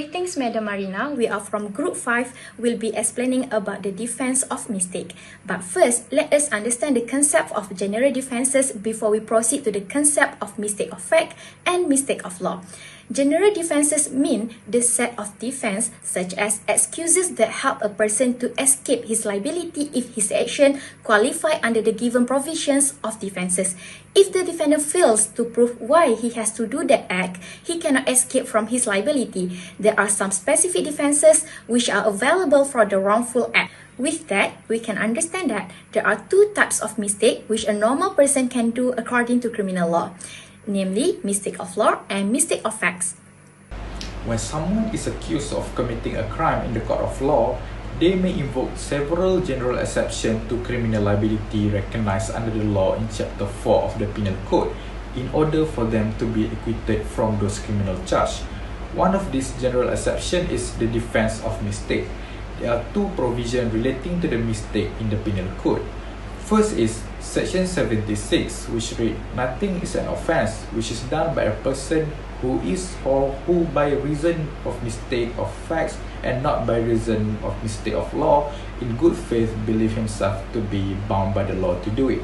Greetings, Madam Marina. We are from Group 5. We'll be explaining about the defense of mistake. But first, let us understand the concept of general defenses before we proceed to the concept of mistake of fact and mistake of law. General defenses mean the set of defense such as excuses that help a person to escape his liability if his action qualify under the given provisions of defenses. If the defendant fails to prove why he has to do that act, he cannot escape from his liability. There are some specific defenses which are available for the wrongful act. With that, we can understand that there are two types of mistake which a normal person can do according to criminal law, namely mistake of law and mistake of facts. When someone is accused of committing a crime in the court of law, they may invoke several general exceptions to criminal liability recognized under the law in Chapter 4 of the Penal Code in order for them to be acquitted from those criminal charges. One of these general exceptions is the defense of mistake. There are two provisions relating to the mistake in the Penal Code. First is Section 76, which reads, "Nothing is an offence which is done by a person who is or who by reason of mistake of facts and not by reason of mistake of law in good faith believe himself to be bound by the law to do it."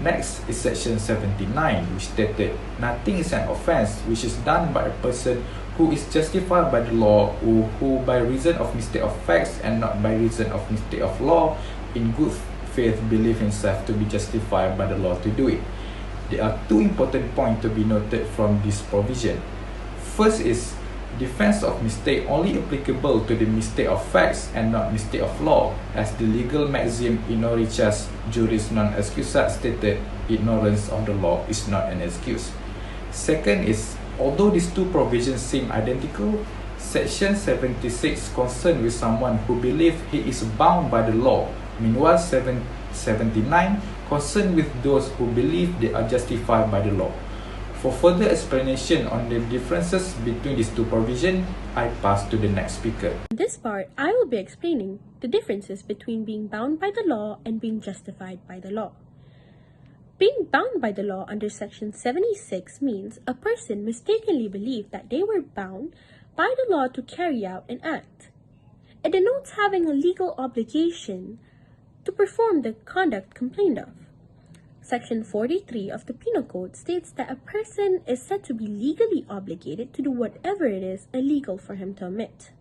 Next is Section 79, which stated, "Nothing is an offence which is done by a person who is justified by the law or who by reason of mistake of facts and not by reason of mistake of law in good faith believe himself to be justified by the law to do it." There are two important points to be noted from this provision. First is defense of mistake only applicable to the mistake of facts and not mistake of law, as the legal maxim "Ignoritas juris non excusat" stated, ignorance of the law is not an excuse. Second is, although these two provisions seem identical, Section 76 concerned with someone who believes he is bound by the law, meanwhile 79 concerned with those who believe they are justified by the law. For further explanation on the differences between these two provisions, I pass to the next speaker. In this part, I will be explaining the differences between being bound by the law and being justified by the law. Being bound by the law under Section 76 means a person mistakenly believed that they were bound by the law to carry out an act. It denotes having a legal obligation to perform the conduct complained of. Section 43 of the Penal Code states that a person is said to be legally obligated to do whatever it is illegal for him to omit.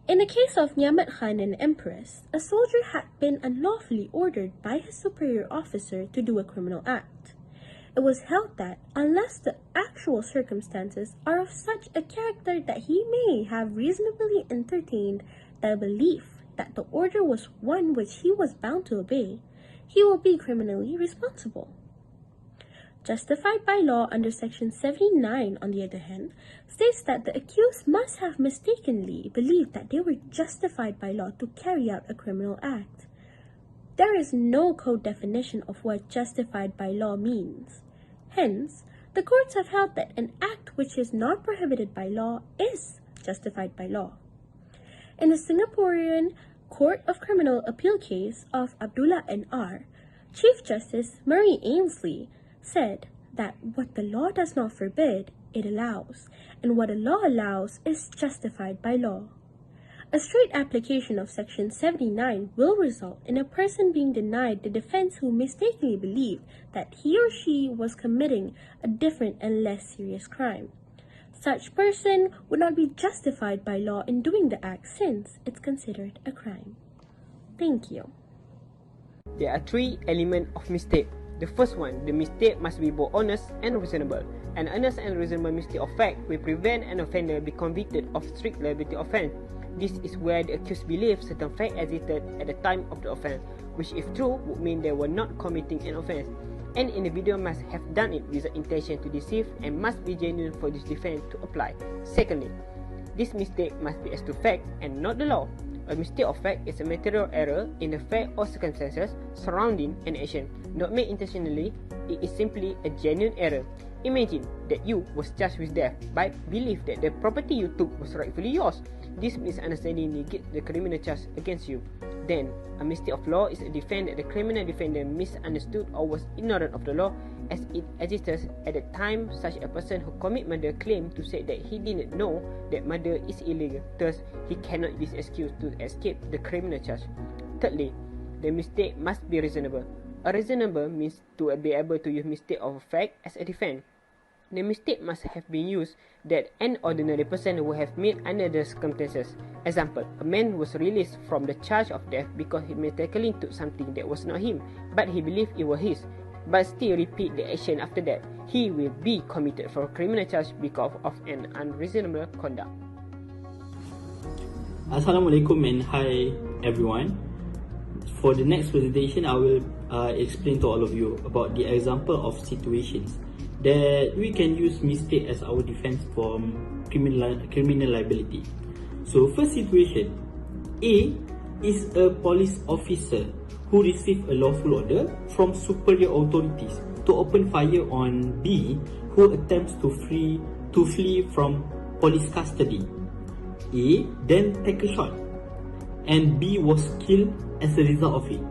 In the case of Niamat Khan and the Empress, a soldier had been unlawfully ordered by his superior officer to do a criminal act. It was held that unless the actual circumstances are of such a character that he may have reasonably entertained the belief that the order was one which he was bound to obey, he will be criminally responsible. Justified by law under Section 79, on the other hand, states that the accused must have mistakenly believed that they were justified by law to carry out a criminal act. There is no code definition of what justified by law means. Hence, the courts have held that an act which is not prohibited by law is justified by law. In the Singaporean Court of Criminal Appeal case of Abdullah N.R., Chief Justice Murray Ainsley said that what the law does not forbid, it allows, and what a law allows is justified by law. A straight application of Section 79 will result in a person being denied the defense who mistakenly believed that he or she was committing a different and less serious crime. Such person would not be justified by law in doing the act since it's considered a crime. Thank you. There are three elements of mistake. The first one, the mistake must be both honest and reasonable. An honest and reasonable mistake of fact will prevent an offender be convicted of strict liability offence. This is where the accused believes certain fact existed at the time of the offence, which if true would mean they were not committing an offence. An individual must have done it with the intention to deceive and must be genuine for this defense to apply. Secondly, this mistake must be as to fact and not the law. A mistake of fact is a material error in the fact or circumstances surrounding an action, not made intentionally. It is simply a genuine error. Imagine that you was charged with theft but believe that the property you took was rightfully yours. This misunderstanding negates the criminal charge against you. Then, a mistake of law is a defense that the criminal defendant misunderstood or was ignorant of the law as it exists at the time. Such a person who commit murder claims to say that he didn't know that murder is illegal, thus he cannot use excuse to escape the criminal charge. Thirdly, the mistake must be reasonable. A reasonable means to be able to use mistake of a fact as a defense. The mistake must have been used that an ordinary person would have made under the circumstances. Example, a man was released from the charge of theft because he mistakenly took something that was not him, but he believed it was his, but still repeat the action after that. He will be committed for a criminal charge because of an unreasonable conduct. Assalamualaikum and hi everyone. For the next presentation, I will explain to all of you about the example of situations that we can use mistake as our defense from criminal liability. So first situation, A is a police officer who received a lawful order from superior authorities to open fire on B, who attempts to flee from police custody. A then take a shot and B was killed as a result of it.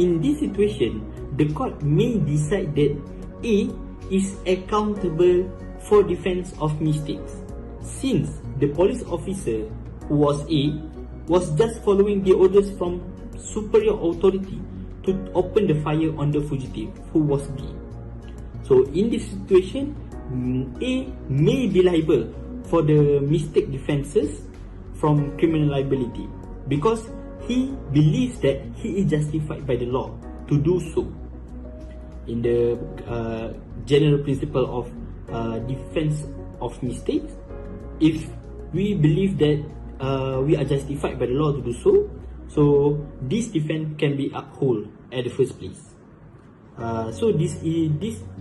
In this situation, the court may decide that A is accountable for defense of mistakes, since the police officer, who was A, was just following the orders from superior authority to open the fire on the fugitive, who was B. So in this situation, A may be liable for the mistake defenses from criminal liability because he believes that he is justified by the law to do so. In the general principle of defense of mistakes, if we believe that we are justified by the law to do so, so this defense can be upheld at the first place. So this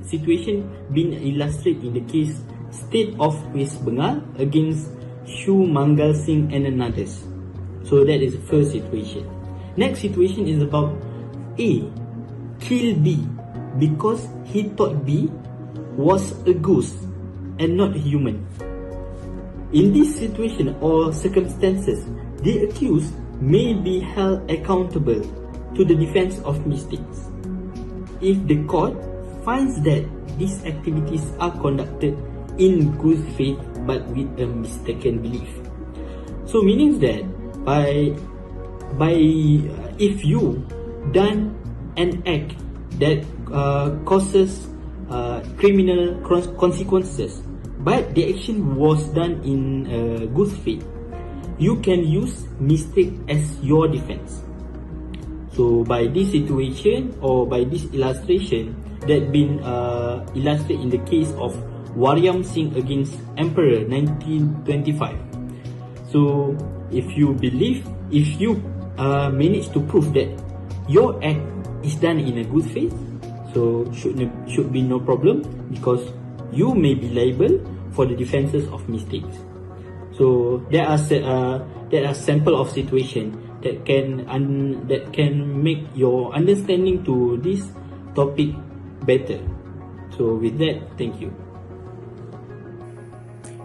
situation been illustrated in the case State of West Bengal against Shu Mangal Singh and others. So that is the first situation. Next situation is about A kill B because he thought B was a ghost and not human. In this situation or circumstances, the accused may be held accountable to the defense of mistakes if the court finds that these activities are conducted in good faith but with a mistaken belief. So meaning that if you done an act that causes criminal consequences, but the action was done in good faith, you can use mistake as your defense. So by this situation or by this illustration that been illustrated in the case of Waryam Singh against Emperor 1925. So if you manage to prove that your act is done in a good faith, so should be no problem because you may be liable for the defenses of mistakes. So there are sample of situation that can make your understanding to this topic better. So with that, thank you.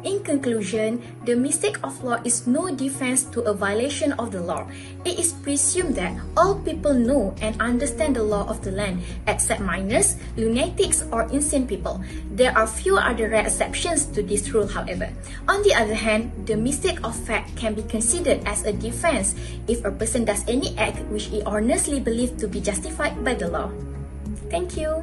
In conclusion, the mistake of law is no defense to a violation of the law. It is presumed that all people know and understand the law of the land, except minors, lunatics, or insane people. There are few other rare exceptions to this rule, however. On the other hand, the mistake of fact can be considered as a defense if a person does any act which he honestly believes to be justified by the law. Thank you.